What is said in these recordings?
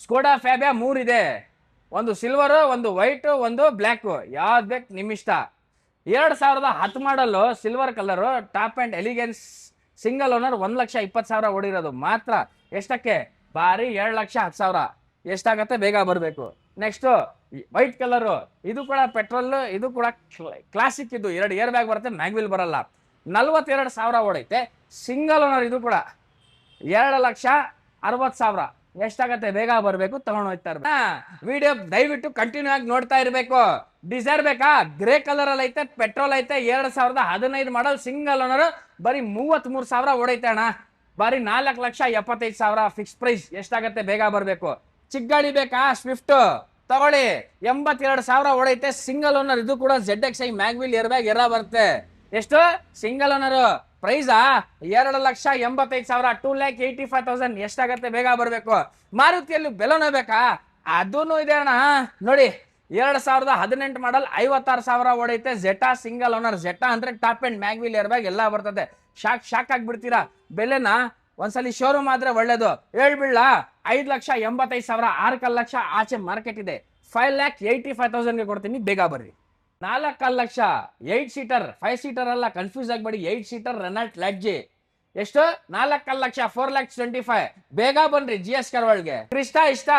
Skoda Fabia 3 ಇದೆ, ಒಂದು silver, ಒಂದು ವೈಟ್, ಒಂದು ಬ್ಲ್ಯಾಕ್. ಯಾವ್ದು ಬೇಕು ನಿಮ್ಮ ಇಷ್ಟ. 2010 ಮಾಡಲು silver colour top and elegance single owner 1,20,000 ಓಡಿರೋದು ಮಾತ್ರ. ಎಷ್ಟಕ್ಕೆ? ಬಾರಿ 7,10,000. ಎಷ್ಟಾಗತ್ತೆ ಬೇಗ ಬರಬೇಕು. ನೆಕ್ಸ್ಟ್ ವೈಟ್ ಕಲರ್, ಇದು ಕೂಡ ಪೆಟ್ರೋಲ್, ಇದು ಕೂಡ ಕ್ಲಾಸಿಕ್. ಇದು 2 ಏರ್ ಬ್ಯಾಗ್ ಬರುತ್ತೆ, ಮ್ಯಾಗ್ವಿಲ್ ಬರಲ್ಲ. 42,000 ಓಡೈತೆ, ಸಿಂಗಲ್ ಓನರ್. ಇದು ಕೂಡ 2,60,000. ಎಷ್ಟಾಗತ್ತೆ ಬೇಗ ಬರಬೇಕು, ತಗೊಂಡು ಹೋಗ್ತಾ ಇರ್ಬೇಕು. ವಿಡಿಯೋ ದಯವಿಟ್ಟು ಕಂಟಿನ್ಯೂ ಆಗಿ ನೋಡ್ತಾ ಇರಬೇಕು. ಡಿಸೈರ್ ಬೇಕಾ? ಗ್ರೇ ಕಲರ್ ಅಲ್ಲಿ ಐತೆ, ಪೆಟ್ರೋಲ್ ಐತೆ, 2015 ಮಾಡಲ್, ಸಿಂಗಲ್ ಓನರ್, ಬರೀ 33,000 ಓಡೈತೆ ಅಣ್ಣ. ಬರೀ 4,75,000 ಫಿಕ್ಸ್ ಪ್ರೈಸ್. ಎಷ್ಟಾಗತ್ತೆ ಬೇಗ ಬರಬೇಕು. ಚಿಕ್ಕ ಗಾಡಿ ಬೇಕಾ? ಸ್ವಿಫ್ಟ್ ತಗೊಳ್ಳಿ, 82,000 ಓಡೈತೆ, ಸಿಂಗಲ್ ಓನರ್. ಇದು ಕೂಡ ZXi ಮ್ಯಾಗ್ವಿಲ್ ಏರ್ ಬ್ಯಾಗ್ ಎರ ಬರುತ್ತೆ. ಎಷ್ಟು? Single owner. ಪ್ರೈಸಾ 2,85,000, 2,85,000. ಎಷ್ಟಾಗತ್ತೆ ಬೇಗ ಬರಬೇಕು. ಮಾರುತಿಯಲ್ಲಿ ಬೆಲೋನ ಬೇಕಾ? ಅದೂ ಇದೆ ಅಣ್ಣ. ನೋಡಿ 2018 ಮಾಡಲ್, 56,000 ಓಡೈತೆ. ಜೆಟಾ ಸಿಂಗಲ್ ಓನರ್. ಜೆಟಾ ಅಂದ್ರೆ top and mag wheel air bag ಎಲ್ಲ ಬರ್ತದೆ. ಶಾಕ್ ಆಗ್ಬಿಡ್ತೀರಾ. ಬೆಲೆನ ಒಂದ್ಸಲಿ ಶೋರೂಮ್ ಆದ್ರೆ ಒಳ್ಳೇದು. ಹೇಳ್ಬಿಡ್ಲಾ? 5,85,000, 6 ಲಕ್ಷ ಆಚೆ ಮಾರ್ಕೆಟ್ ಇದೆ. 5,85,000 ಕೊಡ್ತೀನಿ, ಬೇಗ ಬರ್ರಿ. 4 ಲಕ್ಷ 8 ಸೀಟರ್, 5 ಸೀಟರ್ ಅಲ್ಲ, ಕನ್ಫ್ಯೂಸ್ ಆಗಬೇಡಿ. 8 ಸೀಟರ್ ರೆನಾಲ್ಟ್ ಲ್ಯಾಡ್ಜಿ. ಎಷ್ಟು? 4 ಲಕ್ಷ 4,25,000. ಬೇಗ ಬನ್ರಿ GS ಕರ್ವಾಳ್ಗೆ. ಕ್ರಿಸ್ಟಾ ಇಷ್ಟ,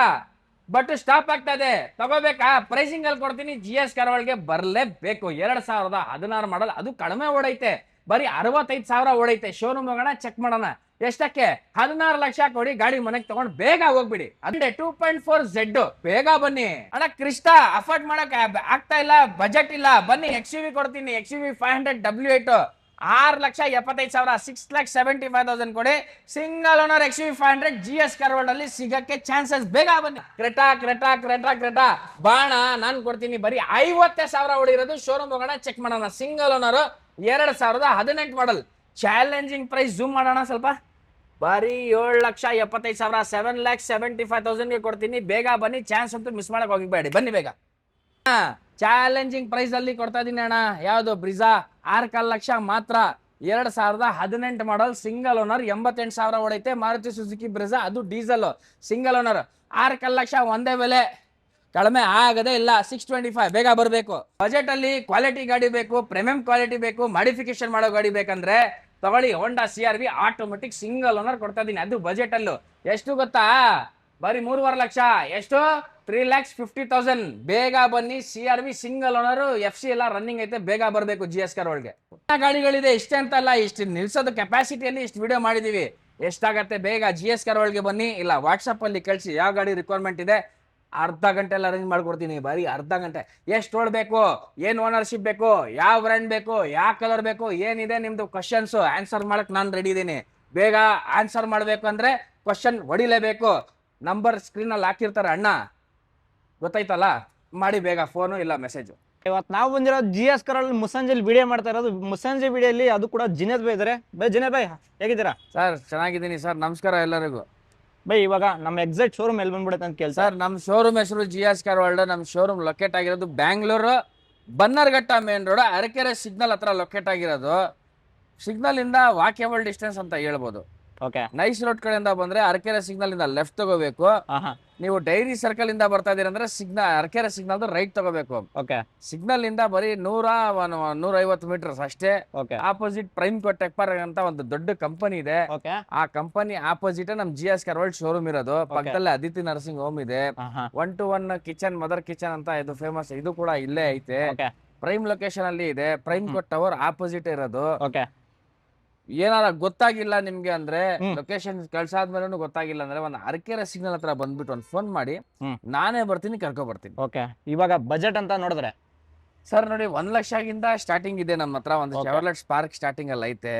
ಬಟ್ ಸ್ಟಾಪ್ ಆಗ್ತಾ ಇದೆ, ತಗೋಬೇಕಾ? ಪ್ರೈಸಿಂಗ್ ಅಲ್ಲಿ ಕೊಡ್ತೀನಿ. GS ಕರ್ವಾಳ್ಗೆ ಬರಲೇಬೇಕು. 2016 ಮಾಡಲ್, ಅದು ಕಡಿಮೆ ಓಡೈತೆ, ಬರೀ 65,000 ಓಡೈತೆ. ಶೋರೂಮ್ ಹೋಗೋಣ, ಚೆಕ್ ಮಾಡೋಣ. ಎಷ್ಟಕ್ಕೆ? 16 ಲಕ್ಷ ಕೊಡಿ, ಗಾಡಿ ಮನೆಗೆ ತಗೊಂಡು ಬೇಗ ಹೋಗ್ಬಿಡಿ. ಅಂದ್ರೆ 2.4 Z. ಬೇಗ ಬನ್ನಿ ಅಣ್ಣ. ಕ್ರಿಸ್ಟಾ ಅಫೋರ್ಡ್ ಮಾಡಕ್ ಆಗ್ತಾ ಇಲ್ಲ, ಬಜೆಟ್ ಇಲ್ಲ. ಬನ್ನಿ, XUV ಕೊಡ್ತೀನಿ. XUV 500 W8, 6,75,000, 6,75,000 ಕೊಡಿ. ಸಿಂಗಲ್ ಓನರ್ XUV 500 GS ಕರ್ವರ್ಡ್ ಅಲ್ಲಿ ಸಿಗಕ್ಕೆ ಚಾನ್ಸಸ್. ಬೇಗ ಬನ್ನಿ. ಕ್ರೆಟಾ ಬಾಣ ನಾನು ಕೊಡ್ತೀನಿ. ಬರೀ 50,000 ಓಡಿರೋದು. ಶೋರೂಮ್ ಹೋಗೋಣ, ಚೆಕ್ ಮಾಡೋಣ. Single owner, 2018 model. Challenging price. Zoom ಮಾಡೋಣ ಸ್ವಲ್ಪ. ಬರೀ 7,75,000, 7,75,000 ಕೊಡ್ತೀನಿ. ಬೇಗ ಬನ್ನಿ, ಚಾನ್ಸ್ ಅಂತೂ ಮಿಸ್ ಮಾಡಕ್ ಹೋಗಿಬೇಡಿ. ಬನ್ನಿ ಬೇಗ. ಚಾಲೆಂಜಿಂಗ್ ಪ್ರೈಸ್ ಅಲ್ಲಿ ಕೊಡ್ತಾ ಇದೀನಿ ಅಣ್ಣ. ಯಾವ್ದು? ಬ್ರಿಜಾ 6 ಲಕ್ಷ ಮಾತ್ರ. 2018 ಮಾಡಲ್, ಸಿಂಗಲ್ ಓನರ್, 88,000 ಓಡೈತೆ. ಮಾರುತಿ ಸುಜುಕಿ ಬ್ರಿಜಾ, ಅದು ಡೀಸೆಲ್, ಸಿಂಗಲ್ ಓನರ್. 6 ಲಕ್ಷ ಒಂದೇ ಬೆಲೆ, ಕಡಿಮೆ ಆಗದೇ ಇಲ್ಲ. 625. ಬೇಗ ಬರಬೇಕು. ಬಜೆಟ್ ಅಲ್ಲಿ ಕ್ವಾಲಿಟಿ ಗಾಡಿ ಬೇಕು, ಪ್ರೀಮಿಯಂ ಕ್ವಾಲಿಟಿ ಬೇಕು, ಮಾಡಿಫಿಕೇಶನ್ ಮಾಡೋ ಗಾಡಿ ಬೇಕಂದ್ರೆ ತಗೊಳ್ಳಿ. ಹೋಂಡಾ CR-V ಆಟೋಮೆಟಿಕ್ ಸಿಂಗಲ್ ಓನರ್ ಕೊಡ್ತಾ ಇದೀನಿ, ಅದು ಬಜೆಟ್ ಅಲ್ಲೂ. ಎಷ್ಟು ಗೊತ್ತಾ? ಬರೀ 3.5 ಲಕ್ಷ. ಎಷ್ಟು? 3,50,000. ಬೇಗ ಬನ್ನಿ. CR-V ಸಿಂಗಲ್ ಓನರ್, FC ಎಲ್ಲ ರನ್ನಿಂಗ್ ಐತೆ. ಬೇಗ ಬರಬೇಕು GS ಕರ್ವಳ್ಗೆ. ಗಾಡಿಗಳಿದೆ, ಇಷ್ಟೇ ಅಂತ ಅಲ್ಲ, ಇಷ್ಟು ನಿಲ್ಸೋದು ಕೆಪಾಸಿಟಿಯಲ್ಲಿ ಇಷ್ಟು ವಿಡಿಯೋ ಮಾಡಿದೀವಿ. ಎಷ್ಟಾಗತ್ತೆ ಬೇಗ GS ಕರ್ವಳ್ಗೆ ಬನ್ನಿ. ಇಲ್ಲ ವಾಟ್ಸಪ್ ಅಲ್ಲಿ ಕಳಿಸಿ ಯಾವ ಗಾಡಿ ರಿಕ್ವೈರ್ಮೆಂಟ್ ಇದೆ. ಅರ್ಧ ಗಂಟೆ ಎಲ್ಲ ಅರೇಂಜ್ ಮಾಡ್ಕೊಡ್ತೀನಿ. ಬರೀ ಅರ್ಧ ಗಂಟೆ. ಎಷ್ಟು ಓಡಬೇಕು, ಏನು ಓನರ್ಶಿಪ್ ಬೇಕು, ಯಾವ ಬ್ರ್ಯಾಂಡ್ ಬೇಕು, ಯಾವ ಕಲರ್ ಬೇಕು, ಏನಿದೆ ನಿಮ್ದು ಕ್ವಶನ್ಸ್ ಆನ್ಸರ್ ಮಾಡಕ್ ನಾನು ರೆಡಿ ಇದ್ದೀನಿ. ಬೇಗ ಆನ್ಸರ್ ಮಾಡಬೇಕು ಅಂದ್ರೆ ಕ್ವಶನ್ ಹೊಡಿಲೇಬೇಕು. ನಂಬರ್ ಸ್ಕ್ರೀನ್ ಅಲ್ಲಿ ಹಾಕಿರ್ತಾರೆ ಅಣ್ಣ, ಗೊತ್ತಾಯ್ತಲ್ಲ? ಮಾಡಿ ಬೇಗ ಫೋನು ಇಲ್ಲ ಮೆಸೇಜು. ಇವತ್ತು ನಾವು ಬಂದಿರೋದು GS ಕರ್ವಾಳ್ ಮುಸ್ಸಂಜೆಲಿ ವಿಡಿಯೋ ಮಾಡ್ತಾ ಇರೋದು. ಮುಸ್ಸಂಜೆ ವಿಡಿಯೋಲಿ ಅದು ಕೂಡ ಜಿನೇದ್ ಬೈ ಇದ್ದಾರೆ. ಜಿನೇದ್ ಬೈ ಹೇಗಿದ್ದೀರಾ? ಸರ್ ಚೆನ್ನಾಗಿದ್ದೀನಿ ಸರ್, ನಮಸ್ಕಾರ ಎಲ್ಲರಿಗೂ. ಬೈ ಇವಾಗ ನಮ್ಮ ಎಕ್ಸಾಕ್ಟ್ ಶೋರೂಮ್ ಎಲ್ಲಿ ಬಂದ್ಬಿಡುತ್ತೆ ಅಂತ ಕೇಳಿ ಸರ್, ನಮ್ಮ ಶೋರೂಮ್ ಹೆಸರು GS ಕರ್ವಾಲ್ಡ್. ನಮ್ಮ ಶೋರೂಮ್ ಲೊಕೇಟ್ ಆಗಿರೋದು Bangalore Bannerghatta main road, Arakere signal ಹತ್ರ ಲೊಕೇಟ್ ಆಗಿರೋದು. ಸಿಗ್ನಲ್ ಇಂದ ವಾಕೇಬಲ್ ಡಿಸ್ಟೆನ್ಸ್ ಅಂತ ಹೇಳ್ಬೋದು. ಓಕೆ. ನೈಸ್ ರೋಡ್ ಕಡೆಯಿಂದ ಬಂದ್ರೆ ಅರಕೆರೆ ಸಿಗ್ನಲ್ ಇಂದ ಲೆಫ್ಟ್ ತಗೋಬೇಕು. ನೀವು ಡೈರಿ ಸರ್ಕಲ್ ಇಂದ ಬರ್ತಾ ಇದೀರ ಅಂದ್ರೆ ಅರಕೆರೆ ಸಿಗ್ನಲ್ ರೈಟ್ ತಗೋಬೇಕು. ಓಕೆ. ಸಿಗ್ನಲ್ ಇಂದ ಬರೀ 150 ಮೀಟರ್ಸ್ ಅಷ್ಟೇ. ಆಪೋಸಿಟ್ ಪ್ರೈಮ್ ಟೆಕ್ಪರ್ ಅಂತ ಒಂದು ದೊಡ್ಡ ಕಂಪನಿ ಇದೆ. ಆ ಕಂಪನಿ ಆಪೋಸಿಟ್ ನಮ್ GS ಕರ್ವಾಲ್ಡ್ ಶೋರೂಮ್ ಇರೋದು. ಪಕ್ಕದಲ್ಲೇ ಅದಿತಿ ನರ್ಸಿಂಗ್ ಹೋಮ್ ಇದೆ. 1-to-1 ಕಿಚನ್, ಮದರ್ ಕಿಚನ್ ಅಂತ ಇದು ಫೇಮಸ್. ಇದು ಕೂಡ ಇಲ್ಲೇ ಐತೆ. ಪ್ರೈಮ್ ಲೊಕೇಶನ್ ಅಲ್ಲಿ ಇದೆ. ಪ್ರೈಮ್ ಟವರ್ ಆಪೋಸಿಟ್ ಇರೋದು. ಏನಾರ ಗೊತ್ತಾಗಿಲ್ಲ ನಿಮ್ಗೆ ಅಂದ್ರೆ, ಲೊಕೇಶನ್ ಕಳ್ಸಾದ್ಮೇಲೆ ಗೊತ್ತಾಗಿಲ್ಲ ಅಂದ್ರೆ ಒಂದು ಅರಕೆರೆ ಸಿಗ್ನಲ್ ಹತ್ರ ಬಂದ್ಬಿಟ್ಟು ಒಂದು ಫೋನ್ ಮಾಡಿ, ನಾನೇ ಬರ್ತೀನಿ, ಕರ್ಕೊ ಬರ್ತೀನಿ. ಓಕೆ. ಇವಾಗ ಬಜೆಟ್ ಅಂತ ನೋಡಿದ್ರೆ ಸರ್ ನೋಡಿ, 1 ಲಕ್ಷಗಿಂತ ಸ್ಟಾರ್ಟಿಂಗ್ ಇದೆ ನಮ್ಮ ಹತ್ರ. ಒಂದು ಚಾರ್ಲೆಟ್ ಸ್ಪಾರ್ಕ್ ಸ್ಟಾರ್ಟಿಂಗ್ ಅಲ್ಲಿ ಐತೆ.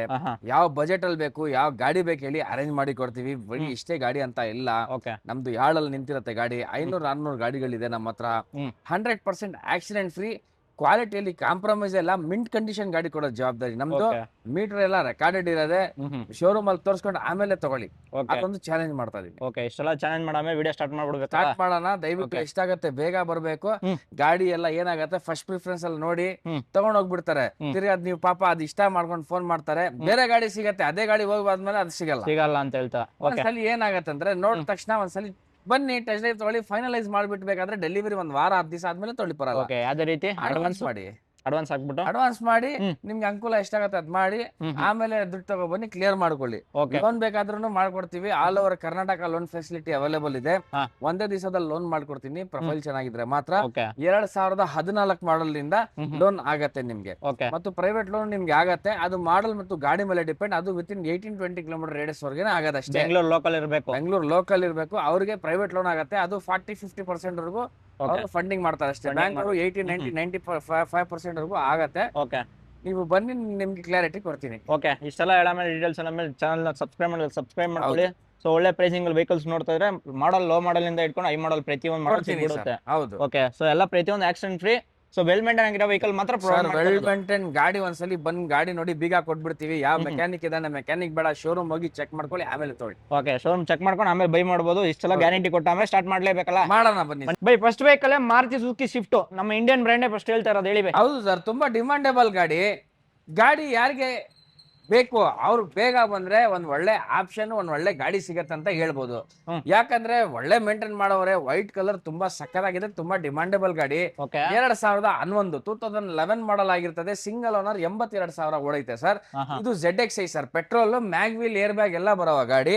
ಯಾವ ಬಜೆಟ್ ಅಲ್ಲಿ ಬೇಕು, ಯಾವ ಗಾಡಿ ಬೇಕು ಹೇಳಿ ಅರೇಂಜ್ ಮಾಡಿ ಕೊಡ್ತೀವಿ. ಬರೀ ಇಷ್ಟೇ ಗಾಡಿ ಅಂತ ಇಲ್ಲ, ನಮ್ದು ಯಾಳಲ್ಲಿ ನಿಂತಿರತ್ತೆ ಗಾಡಿ. 500-600 ಗಾಡಿಗಳಿದೆ ನಮ್ಮ ಹತ್ರ. 100% ಆಕ್ಸಿಡೆಂಟ್ ಫ್ರೀ. ಕ್ವಾಲಿಟಿಯಲ್ಲಿ ಕಾಂಪ್ರಮೈಸ್ ಎಲ್ಲ, ಮಿಂಟ್ ಕಂಡೀಷನ್ ಗಾಡಿ ಕೊಡೋ ಜವಾಬ್ದಾರಿ ನಮ್ದು. ಮೀಟರ್ ಎಲ್ಲ ರೆಕಾರ್ಡೆಡ್ ಇರೋದೆ. ಶೋರೂಮ್ ಅಲ್ಲಿ ತೋರಿಸ್ಕೊಂಡು ಆಮೇಲೆ ತಗೊಳ್ಳಿ. ಅದೊಂದು ಚಾಲೆಂಜ್ ಮಾಡ್ತಾ ಇದೀವಿ. ಓಕೆ. ಇಷ್ಟೆಲ್ಲ ಚಾಲೆಂಜ್ ಮಾಡಾಮೇಲೆ ವಿಡಿಯೋ ಸ್ಟಾರ್ಟ್ ಮಾಡ್ಬಿಡ್ಬೇಕು. ಸ್ಟಾರ್ಟ್ ಮಾಡೋಣ. ದಯವಿಟ್ಟು ಎಷ್ಟಾಗತ್ತೆ ಬೇಗ ಬರ್ಬೇಕು. ಗಾಡಿ ಎಲ್ಲ ಏನಾಗತ್ತೆ ಫಸ್ಟ್ ಪ್ರಿಫರೆನ್ಸ್ ಅಲ್ಲಿ ನೋಡಿ ತಗೊಂಡ್ ಹೋಗ್ಬಿಡ್ತಾರೆ. ತಿರ್ಗಿ ಅದ್ ನೀವು ಪಾಪ ಅದ್ ಇಷ್ಟ ಮಾಡ್ಕೊಂಡು ಫೋನ್ ಮಾಡ್ತಾರೆ. ಬೇರೆ ಗಾಡಿ ಸಿಗತ್ತೆ, ಅದೇ ಗಾಡಿ ಹೋಗ್ಬಾದ್ಮೇಲೆ ಅದು ಸಿಗಲ್ಲ ಅಂತ ಹೇಳ್ತಾ. ಒಂದ್ಸಲಿ ಏನಾಗತ್ತೆ ಅಂದ್ರೆ ನೋಡಿದ ತಕ್ಷಣ ಒಂದ್ಸಲಿ ಬನ್ನಿ ಟೆಸ್ಟ್ ಡ್ರೈವ್ ತಗೊಳ್ಳಿ, ಫೈನಲೈಸ್ ಮಾಡ್ಬಿಟ್ಟು ಬೇಕಾದ್ರೆ ಡೆಲಿವರಿ ಒಂದ್ ವಾರ 10 ದಿವಸ ಆದ್ಮೇಲೆ ತೊಳಿ ಬರಲ್ಲ. ಓಕೆ ಅದೇ ರೀತಿ ಅಡ್ವಾನ್ಸ್ ಮಾಡಿ, ಅಡ್ವಾನ್ಸ್ ಹಾಕ್ಬಿಟ್ಟು ಅಡ್ವಾನ್ಸ್ ಮಾಡಿ ನಿಮ್ಗೆ ಅನುಕೂಲ ಎಷ್ಟಾಗತ್ತೆ ಅದ್ ಮಾಡಿ ಆಮೇಲೆ ದುಡ್ಡು ತಗೊಬನ್ನಿ ಕ್ಲಿಯರ್ ಮಾಡ್ಕೊಳ್ಳಿ. ಲೋನ್ ಬೇಕಾದ್ರೂ ಮಾಡ್ಕೊಡ್ತೀವಿ. All over Karnataka loan facility available ಇದೆ. ಒಂದೇ ದಿವಸದಲ್ಲಿ ಲೋನ್ ಮಾಡ್ಕೊಡ್ತೀನಿ ಪ್ರೊಫೈಲ್ ಚೆನ್ನಾಗಿದ್ರೆ ಮಾತ್ರ. 2014 ಮಾಡಲ್ ಇಂದ ಲೋನ್ ಆಗತ್ತೆ ನಿಮ್ಗೆ. ಮತ್ತು ಪ್ರೈವೇಟ್ ಲೋನ್ ನಿಮ್ಗೆ ಆಗತ್ತೆ. ಅದು ಮಾಡಲ್ ಮತ್ತು ಗಾಡಿ ಮೇಲೆ ಡಿಪೆಂಡ್. ಅದು ವಿತಿನ್ 18-20 ಕಿಲೋಮೀಟರ್ ರೇಡಿಯಸ್ ವರೆಗೆ ಆಗದಷ್ಟೇ. ಬೆಂಗಳೂರು ಲೋಕಲ್ ಇರಬೇಕು, ಬೆಂಗಳೂರು ಲೋಕಲ್ ಇರಬೇಕು. ಅವ್ರಿಗೆ ಪ್ರೈವೇಟ್ ಲೋನ್ ಆಗತ್ತೆ. ಅದು 40-50% ವರೆಗೂ ಅವರು ಫಂಡಿಂಗ್ ಮಾಡ್ತಾರೆ ಅಷ್ಟೇ. ಬ್ಯಾಂಕ್ ಅವರು 80-90-95% ವರೆಗೂ ಆಗತ್ತೆ. ನೀವು ಬನ್ನಿ, ನಿಮ್ಗೆ ಕ್ಲಾರಿಟಿ ಕೊಡ್ತೀನಿ. ಓಕೆ, ಇಷ್ಟೆಲ್ಲ ಹೇಳ ಮೇಲೆ ಡೀಟೇಲ್ಸ್ ಎಲ್ಲ ಮೇಲೆ ಚಾನಲ್ ಸಬ್ಸ್ಕ್ರೈಬ್ ಮಾಡ್ಕೊಳ್ಳಿ. ಸೊ ಒಳ್ಳೆ ಪ್ರೈಸಿಂಗ್ ವೆಹಿಕಲ್ಸ್ ನೋಡ್ತಾ ಇದ್ರೆ ಮಾಡಲ್ ಲೋ ಮಾಡಲ್ ಇಂದ ಇಟ್ಕೊಂಡು ಹೈ ಮಾಡಲ್ ಪ್ರತಿಯೊಂದು ಮಾಡಲ್ ಸಿಗುತ್ತೆ. ಹೌದು. ಓಕೆ, ಸೊ ಎಲ್ಲ ಪ್ರತಿಯೊಂದು accident free. So well maintain ಆಗಿರೋ ವೆಹಿಕಲ್ ಮಾತ್ರ ವೆಲ್ ಮೇಂಟೈನ್ ಗಾಡಿ. ಒಂದ್ಸಲಿ ಬಂದ್ ಗಾಡಿ ನೋಡಿ ಬೀಗ ಕೊಟ್ಬಿಡ್ತೀವಿ. ಯಾವ ಮೆಕ್ಯಾನಿಕ್ ಇದಾನೆ ಮೆಕ್ಯಾನಿಕ್ ಬೇಡ, ಶೋರೂಮ್ ಹೋಗಿ ಚೆಕ್ ಮಾಡ್ಕೊಳ್ಳಿ ಆಮೇಲೆ ತೊಗೊಳ್ಳಿ. ಓಕೆ, ಶೋರೂಮ್ ಚೆಕ್ ಮಾಡ್ಕೊಂಡು ಆಮೇಲೆ ಬೈ ಮಾಡಬಹುದು. ಇಷ್ಟೆಲ್ಲ ಗ್ಯಾರಂಟಿ ಕೊಟ್ಟ ಆಮೇಲೆ ಸ್ಟಾರ್ಟ್ ಮಾಡ್ಲೇಬೇಕಲ್ಲ. ಮಾಡೋಣ ಬನ್ನಿ by. First vehicle Maruti Suzuki Swift, ನಮ್ಮ ಇಂಡಿಯನ್ ಬ್ರ್ಯಾಂಡ್ ಫಸ್ಟ್ ಹೇಳ್ತಾ ಇರೋದು ಹೇಳಿ. ಹೌದು ಸರ್, ತುಂಬಾ ಡಿಮಾಂಡೇಬಲ್ ಗಾಡಿ ಯಾರಿಗೆ ಬೇಕು ಅವ್ರು ಬೇಗ ಬಂದ್ರೆ ಒಂದ್ ಒಳ್ಳೆ ಆಪ್ಷನ್, ಒಂದ್ ಒಳ್ಳೆ ಗಾಡಿ ಸಿಗತ್ತೆ ಅಂತ ಹೇಳ್ಬೋದು. ಯಾಕಂದ್ರೆ ಒಳ್ಳೆ ಮೇಂಟೈನ್ ಮಾಡೋರೆ. ವೈಟ್ ಕಲರ್ ತುಂಬಾ ಸಕ್ಕತ್ತಾಗಿದೆ, ತುಂಬಾ ಡಿಮಾಂಡೇಬಲ್ ಗಾಡಿ. 2011 ಮಾಡಲ್ ಆಗಿರ್ತದೆ. ಸಿಂಗಲ್ ಓನರ್, 82,000 ಓಡೈತೆ ಸರ್. ಇದು ZXi sir. Petrol, mag wheel, air bag ಎಲ್ಲ ಬರುವ ಗಾಡಿ.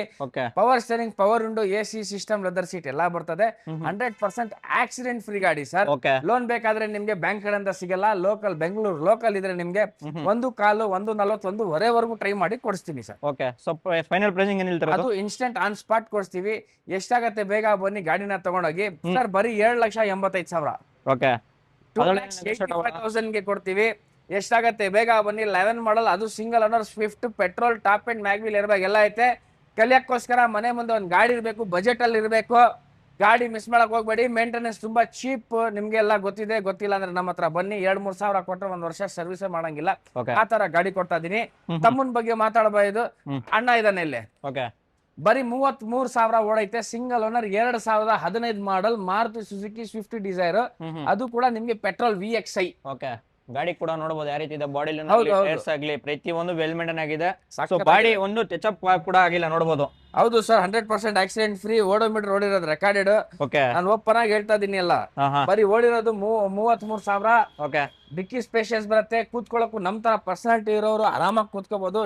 Power steering, power window, AC system, leather seat ಎಲ್ಲ ಬರ್ತದೆ. 100% ಆಕ್ಸಿಡೆಂಟ್ ಫ್ರೀ ಗಾಡಿ ಸರ್. ಲೋನ್ ಬೇಕಾದ್ರೆ ನಿಮ್ಗೆ ಬ್ಯಾಂಕ್ ಕಡೆಯಿಂದ ಸಿಗಲ್ಲ. ಲೋಕಲ್ ಬೆಂಗಳೂರು ಲೋಕಲ್ ಇದ್ರೆ ನಿಮ್ಗೆ 1.40-1.41 ಟ್ರೈ ಮಾಡಿ ಕೊಡಿಸ್ತೀನಿ sir. Okay, so final pricing ಏನ್ ಹೇಳ್ತಾರೆ? ಅದು ಇನ್ಸ್ಟೆಂಟ್ ಆನ್ ಸ್ಪಾಟ್ ಕೊಡ್ತೀವಿ. ಎಷ್ಟಾಗತ್ತೆ ಬೇಗ ಬನ್ನಿ ಗಾಡಿನ ತಗೊಂಡೋಗಿ. ಸರ್ ಬರೀ 7,85,000. ಓಕೆ, 2,85,000 ಗೆ ಕೊಡ್ತೀವಿ. ಎಷ್ಟಾಗತ್ತೆ ಬೇಗ ಬನ್ನಿ. 11 ಮಾಡಲ್, ಅದು single owner, Swift, petrol, top and mag wheel, air bag ಎಲ್ಲ ಐತೆ. ಕಲಿಯಕ್ಕೋಸ್ಕರ ಮನೆ ಮುಂದೆ ಒಂದು ಗಾಡಿ ಇರಬೇಕು, ಬಜೆಟ್ ಅಲ್ಲಿ ಇರಬೇಕು. ಗಾಡಿ ಮಿಸ್ ಮಾಡಕ್ ಹೋಗ್ಬೇಡಿ. ಮೇಂಟೆನೆನ್ಸ್ ತುಂಬಾ ಚೀಪ್. ನಿಮ್ಗೆ ಎಲ್ಲ ಗೊತ್ತಿದೆ. ಗೊತ್ತಿಲ್ಲ ಅಂದ್ರೆ ನಮ್ಮ ಹತ್ರ ಬನ್ನಿ. 2-3 ಸಾವಿರ ಕೊಟ್ಟರೆ 1 ವರ್ಷ ಸರ್ವಿಸ್ ಮಾಡಂಗಿಲ್ಲ. ಆ ತರ ಗಾಡಿ ಕೊಡ್ತಾ ಇದೀನಿ. ತಮ್ಮನ್ ಬಗ್ಗೆ ಮಾತಾಡಬಹುದು. ಅಣ್ಣ ಇದಾನೆ ಇಲ್ಲಿ. ಬರೀ 33,000 ಓಡೈತೆ. ಸಿಂಗಲ್ ಓನರ್, 2015 ಮಾಡಲ್, ಮಾರುತಿ ಸುಜುಕಿ ಸ್ವಿಫ್ಟ್ ಡಿಸೈರ್. ಅದು ಕೂಡ ನಿಮ್ಗೆ ಪೆಟ್ರೋಲ್ VXi. ಗಾಡಿ ಕೂಡ ನೋಡಬಹುದು ಯಾವ ರೀತಿ ಇದೆ. ಬಾಡಿ ಟೈರ್ಸ್ ಆಗ್ಲಿ ಪ್ರತಿಯೊಂದು ವೆಲ್ ಮೇಂಟೈನ್ ಆಗಿದೆ. ಬಾಡಿ ಒಂದು ಟಚ್ ಅಪ್ ಕೂಡ ಆಗಿಲ್ಲ, ನೋಡಬಹುದು. ಹೌದು ಸರ್, 100% ಆಕ್ಸಿಡೆಂಟ್ ಫ್ರೀ. ಓಡೋಮೀಟರ್ ಓಡಿರೋದು ರೆಕಾರ್ಡೆಡ್. ನಾನು ಓಪನ್ ಆಗಿ ಹೇಳ್ತಾ ಇದೀನಿ ಎಲ್ಲ. ಬರೀ ಓಡಿರೋದು 33,000. ಡಿಕ್ಕಿ ಸ್ಪೇಷಿಯಸ್ ಬರುತ್ತೆ. ಕೂತ್ಕೊಳ್ಳೋಕು ನಮ್ ತರ ಪರ್ಸನಾಲಿಟಿ ಇರೋರು ಆರಾಮಾಗಿ ಕೂತ್ಕೋಬಹುದು.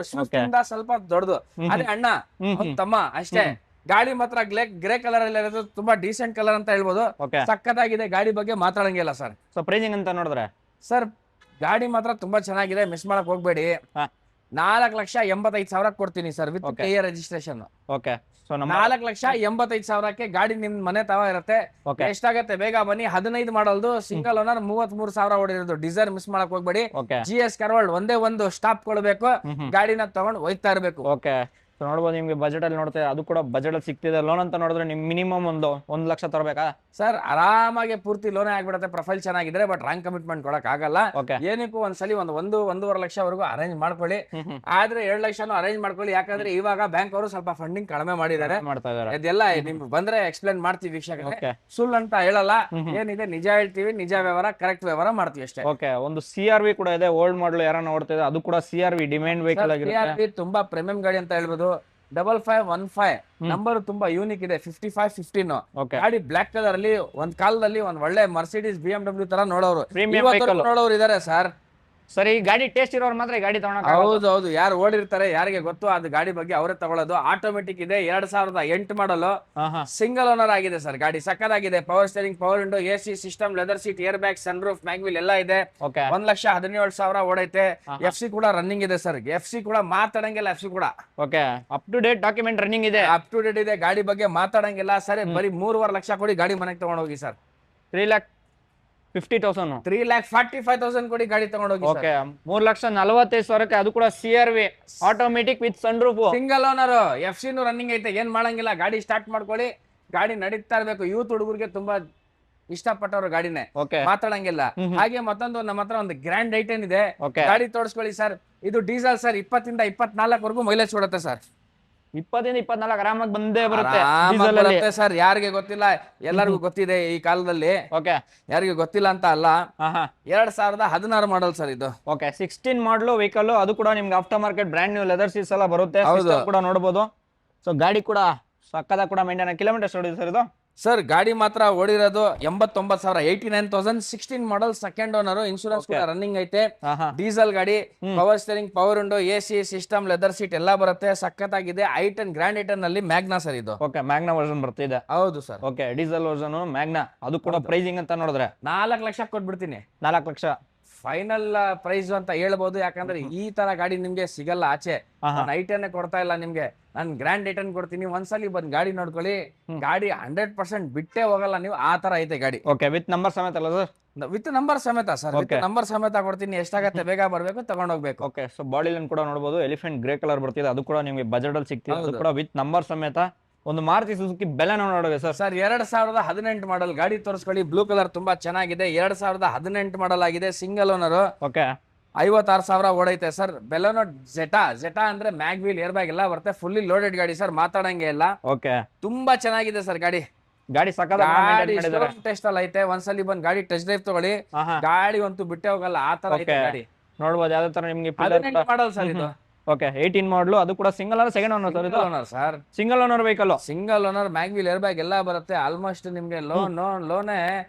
ಸ್ವಲ್ಪ ದೊಡ್ಡದು. ಅದೇ ಅಣ್ಣ ತಮ್ಮ ಅಷ್ಟೇ. ಗಾಡಿ ಮಾತ್ರ ಗ್ರೇ ಕಲರ್ ಅಲ್ಲಿ ಇರೋದು, ತುಂಬಾ ಡೀಸೆಂಟ್ ಕಲರ್ ಅಂತ ಹೇಳ್ಬೋದು. ಸಕ್ಕತ್ತಾಗಿದೆ. ಗಾಡಿ ಬಗ್ಗೆ ಮಾತಾಡಂಗಿಲ್ಲ ಸರ್. ಸೊ ಪ್ರೈಸಿಂಗ್ ಅಂತ ನೋಡಿದ್ರೆ ಸರ್ ಗಾಡಿ ಮಾತ್ರ ತುಂಬಾ ಚೆನ್ನಾಗಿದೆ, ಮಿಸ್ ಮಾಡಕ್ ಹೋಗ್ಬೇಡಿ. 4,85,000 ಕೊಡ್ತೀನಿ ಸರ್ ವಿತ್ KA ರಿಜಿಸ್ಟ್ರೇಷನ್. 4,85,000ಕ್ಕೆ ಗಾಡಿ ನಿಮ್ ಮನೆ ತವ ಇರುತ್ತೆ. ಎಷ್ಟಾಗತ್ತೆ ಬೇಗ ಬನ್ನಿ. 15 ಮಾಡಲ್ದು, ಸಿಂಗಲ್ ಓನರ್, 33,000 ಓಡಿರೋದು. ಡೀಸೆಲ್ ಮಿಸ್ ಮಾಡಕ್ ಹೋಗ್ಬೇಡಿ. GS ಕಾರ್ವಾಲ್ಡ್ ಒಂದೇ ಒಂದು ಸ್ಟಾಪ್ ಕೊಡ್ಬೇಕು. ಗಾಡಿನ ತಗೊಂಡ್ ಹೋಯ್ತಾ ಇರ್ಬೇಕು. ನೋಡ್ಬೋದು ನಿಮ್ಗೆ ಬಜೆಟ್ ಅಲ್ಲಿ ನೋಡ್ತಾ ಅದು ಕೂಡ ಬಜೆಟ್ ಅಲ್ಲಿ ಸಿಗ್ತಿದೆ. ಲೋನ್ ಅಂತ ನೋಡಿದ್ರೆ ನಿಮ್ ಮಿನಿಮಮ್ 1 ಲಕ್ಷ ತರಬೇಕಾ ಸರ್? ಆರಾಮಾಗಿ ಪೂರ್ತಿ ಲೋನ್ ಆಗ್ಬಿಡುತ್ತೆ. ಪ್ರೊಫೈಲ್ ಚೆನ್ನಾಗಿದ್ರೆ. ಬಟ್ ರಾಂಗ್ ಕಮಿಟ್ಮೆಂಟ್ ಕೊಡಕ್ ಆಗಲ್ಲ. ಏನಕ್ಕೂ ಒಂದ್ಸಲಿ 1-1.5 ಲಕ್ಷವರೆಗೂ ಅರೇಂಜ್ ಮಾಡ್ಕೊಳ್ಳಿ. ಆದ್ರೆ 2 ಲಕ್ಷನೂ ಅರೇಂಜ್ ಮಾಡ್ಕೊಳ್ಳಿ. ಯಾಕಂದ್ರೆ ಇವಾಗ ಬ್ಯಾಂಕ್ ಅವರು ಸ್ವಲ್ಪ ಫಂಡಿಂಗ್ ಕಡಿಮೆ ಮಾಡಿದ್ದಾರೆ. ಇದೆಲ್ಲ ನಿಮ್ ಬಂದ್ರೆ ಎಕ್ಸ್ಪ್ಲೇನ್ ಮಾಡ್ತೀವಿ ವೀಕ್ಷಕರಿಗೆ. ಸುಳ್ಳು ಅಂತ ಹೇಳಲ್ಲ. ಏನಿದೆ ನಿಜ ಹೇಳ್ತೀವಿ. ನಿಜ ವ್ಯವಹಾರ, ಕರೆಕ್ಟ್ ವ್ಯವಹಾರ ಮಾಡ್ತೀವಿ ಅಷ್ಟೇ. ಒಂದು CRV ಕೂಡ ಇದೆ. ಓಲ್ಡ್ ಮಾಡಲ್ ಯಾರು ನೋಡ್ತಾ ಇದೆ, ಅದು ಕೂಡ CRV ಡಿಮ್ಯಾಂಡ್ ವೆಹಿಕಲ್ ಆಗಿರುತ್ತೆ. ತುಂಬಾ ಪ್ರೀಮಿಯಂ ಗಾಡಿ ಅಂತ ಹೇಳ್ಬೋದು. 5515 ನಂಬರ್ ತುಂಬಾ ಯೂನಿಕ್ ಇದೆ. 5515 ಗಾಡಿ ಬ್ಲಾಕ್ ಕಲರ್ ಅಲ್ಲಿ. ಒಂದ್ ಕಾಲದಲ್ಲಿ ಒಂದ್ ಒಳ್ಳೆ ಮರ್ಸಿಡೀಸ್ BMW ತರ ನೋಡೋರು ಇದಾರೆ ಸರ್. ಸರಿ, ಗಾಡಿ ಟೇಸ್ಟ್ ಇರೋರು ಮಾತ್ರ ಗಾಡಿ ತಗೊಳಕ್. ಹೌದು, ಯಾರು ಓಡಿರ್ತಾರೆ ಯಾರಿಗೆ ಗೊತ್ತು ಅದು ಗಾಡಿ ಬಗ್ಗೆ ಅವರೇ ತಗೊಳ್ಳೋದು. ಆಟೋಮೆಟಿಕ್ ಇದೆ. 2008 ಮಾಡಲು, ಸಿಂಗಲ್ ಓನರ್ ಆಗಿದೆ ಸರ್. ಗಾಡಿ ಸಕ್ಕದಾಗಿದೆ. Power steering, power window, AC system, leather seat, air bag, sun roof, mag wheel ಎಲ್ಲ ಇದೆ. 1,17,000 ಓಡೈತೆ. FC ಕೂಡ ರನ್ನಿಂಗ್ ಇದೆ ಸರ್. FC ಕೂಡ ಮಾತಾಡಂಗಿಲ್ಲ. FC ಕೂಡ up to date document running ಇದೆ. ಅಪ್ ಟು ಡೇಟ್ ಇದೆ. ಗಾಡಿ ಬಗ್ಗೆ ಮಾತಾಡಂಗಿಲ್ಲ. ಸರಿ, ಬರೀ 3.5 ಲಕ್ಷ ಕೊಡಿ ಗಾಡಿ ಮನೆಗೆ ತಗೊಂಡ್ ಹೋಗಿ ಸರ್. 3,50,000 3,45,000 ಕೊಡಿ ಗಾಡಿ ತಗೊಂಡೋಗಿ. 3,45,000 ಅದು ಕೂಡ CRV automatic with sunroof. Single owner. FC ನು ರನ್ನಿಂಗ್ ಐತೆ. ಏನ್ ಮಾಡಂಗಿಲ್ಲ. ಗಾಡಿ ಸ್ಟಾರ್ಟ್ ಮಾಡ್ಕೊಳ್ಳಿ. ಗಾಡಿ ನಡೀತಾ ಇರ್ಬೇಕು. ಯೂತ್ ಹುಡುಗರಿಗೆ ತುಂಬಾ ಇಷ್ಟಪಟ್ಟವ್ರು ಗಾಡಿನೇ. ಮಾತಾಡಂಗಿಲ್ಲ. ಹಾಗೆ ಮತ್ತೊಂದು ನಮ್ಮ ಹತ್ರ ಒಂದು ಗ್ರ್ಯಾಂಡ್ ಐಟನ್ ಇದೆ. ಗಾಡಿ ತೋರಿಸ್ಕೊಳ್ಳಿ ಸರ್. ಇದು ಡೀಸೆಲ್ ಸರ್. 20-24 ಮೈಲೇಜ್ ಕೊಡುತ್ತೆ ಸರ್. 20-24 ಆರಾಮಾಗಿ ಬಂದೇ ಬರುತ್ತೆ ಸರ್. ಯಾರಿಗೆ ಗೊತ್ತಿಲ್ಲ, ಎಲ್ಲರಿಗೂ ಗೊತ್ತಿದೆ ಈ ಕಾಲದಲ್ಲಿ. ಯಾರಿಗೆ ಗೊತ್ತಿಲ್ಲ ಅಂತ ಅಲ್ಲ. 2016 ಮಾಡಲ್ ಸರ್ ಇದು. 16 ಮಾಡಲು ವೆಹಿಕಲ್. ಅದು ಕೂಡ ನಿಮ್ಗೆ after market brand new leather seats ಎಲ್ಲ ಬರುತ್ತೆ. ಕೂಡ ನೋಡಬಹುದು. ಸೊ ಗಾಡಿ ಕೂಡ ಸಕ್ಕದ ಕೂಡ ಮೇಂಟೈನ್. ಕಿಲೋಮೀಟರ್ ಓಡಿದೆ ಸರ್ ಇದು? ಸರ್ ಗಾಡಿ ಮಾತ್ರ ಓಡಿರೋದು 89,000, 89,016 ಮಾಡಲ್, ಸೆಕೆಂಡ್ ಓನರ್, ಇನ್ಶೂರೆನ್ಸ್ ಕೂಡ ರನ್ನಿಂಗ್ ಐತೆ. ಡೀಸೆಲ್ ಗಾಡಿ, power steering, power window, AC system, leather seat ಎಲ್ಲ ಬರುತ್ತೆ. ಸಖತ್ತಾಗಿದೆ. i10 ಗ್ರ್ಯಾಂಡ್ i10 ನಲ್ಲಿ ಮ್ಯಾಗ್ನಾ ಸರ್ ಇದು. ಓಕೆ, ಮ್ಯಾಗ್ನಾ ವರ್ಷನ್ ಬರ್ತಿದೆ. ಹೌದು sir. Okay, diesel version Magna, ಅದು ಕೂಡ ಪ್ರೈಸಿಂಗ್ ಅಂತ ನೋಡಿದ್ರೆ 4 ಲಕ್ಷ ಕೊಟ್ಬಿಡ್ತೀನಿ. 4 ಲಕ್ಷ ಫೈನಲ್ ಪ್ರೈಸ್ ಅಂತ ಹೇಳ್ಬೋದು. ಯಾಕಂದ್ರೆ ಈ ತರ ಗಾಡಿ ನಿಮ್ಗೆ ಸಿಗಲ್ಲ ಆಚೆ. i10 ಕೊಡ್ತಾ ಇಲ್ಲ ನಿಮ್ಗೆ, ನಾನು ಗ್ರ್ಯಾಂಡ್ i10 ಕೊಡ್ತೀನಿ. ಒಂದ್ಸಲಿ ಬಂದ್ ಗಾಡಿ ನೋಡ್ಕೊಳ್ಳಿ, ಗಾಡಿ 100% ಬಿಟ್ಟೇ ಹೋಗಲ್ಲ ನೀವು, ಆ ತರ ಐತೆ ಗಾಡಿ. ಓಕೆ, ವಿತ್ ನಂಬರ್ ಸಮೇತ ಅಲ್ಲ ಸರ್? ವಿತ್ ನಂಬರ್ ಸಮೇತ ಸರ್, ವಿತ್ ನಂಬರ್ ಸಮೇತ ಕೊಡ್ತೀನಿ. ಎಷ್ಟಾಗತ್ತೆ ಬೇಗ ಬರ್ಬೇಕು, ತಗೊಂಡೋಗ್ಬೇಕು. ಓಕೆ, ಸೊ ಬಾಡಿ ಲೈನ್ ಕೂಡ ನೋಡಬಹುದು, ಎಲಿಫೆಂಟ್ ಗ್ರೇ ಕಲರ್ ಬರ್ತಿದೆ, ಅದು ಕೂಡ ನಿಮಗೆ ಬಜೆಟ್ ಅಲ್ಲಿ ಸಿಗ್ತಿದೆ. ಅದು ಕೂಡ ವಿತ್ ನಂಬರ್ ಸಮೇತ. ಒಂದು ಮಾರುತಿ ಸುಜುಕಿ ಬೆಲೆನ ನೋಡೋದು ಸರ್. ಸರ್ 2018 ಮಾಡಲ್ ಗಾಡಿ ತೋರಿಸ್ಕೊಳ್ಳಿ. ಬ್ಲೂ ಕಲರ್ ತುಂಬಾ ಚೆನ್ನಾಗಿದೆ. 2018 ಮಾಡಲ್ ಆಗಿದೆ, ಸಿಂಗಲ್ ಓನರ್. ಓಕೆ, 56,000 ಓಡೈತೆ ಸರ್. ಬೆಲೋನೋ ಜೆಟಾ ಅಂದ್ರೆ ಮ್ಯಾಗ್ ವೀಲ್, ಏರ್ ಬ್ಯಾಗ್ ಎಲ್ಲ ಬರುತ್ತೆ. ಫುಲ್ಲಿ ಲೋಡೆಡ್ ಗಾಡಿ ಸರ್, ಮಾತಾಡಂಗೆ ಇಲ್ಲ. ಓಕೆ, ತುಂಬಾ ಚೆನ್ನಾಗಿದೆ ಸರ್ ಗಾಡಿ. ಟೆಸ್ಟ್ ಅಲ್ಲಿ ಐತೆ. ಒಂದ್ಸಲಿ ಬಂದ್ ಗಾಡಿ ಟೆಸ್ಟ್ ಡ್ರೈವ್ ತಗೊಳ್ಳಿ, ಗಾಡಿ ಅಂತೂ ಬಿಟ್ಟೆ ಹೋಗಲ್ಲ, ಆ ತರ ಐತೆ ಗಾಡಿ. ನೋಡ್ಬೋದು ಯಾವ್ದೇ ತರ ನಿಮ್ಗೆ ಮಾಡಲ್ ಸರ್ ಇದು. ಓಕೆ, 18 ಮಾಡಲು, ಅದು ಕೂಡ single owner, second owner sir? ಇದು owner sir, single owner vehicle. Single owner, mag wheel, air bag ಎಲ್ಲ ಬರುತ್ತೆ. ಆಲ್ಮೋಸ್ಟ್ ನಿಮ್ಗೆ ಲೋನೇ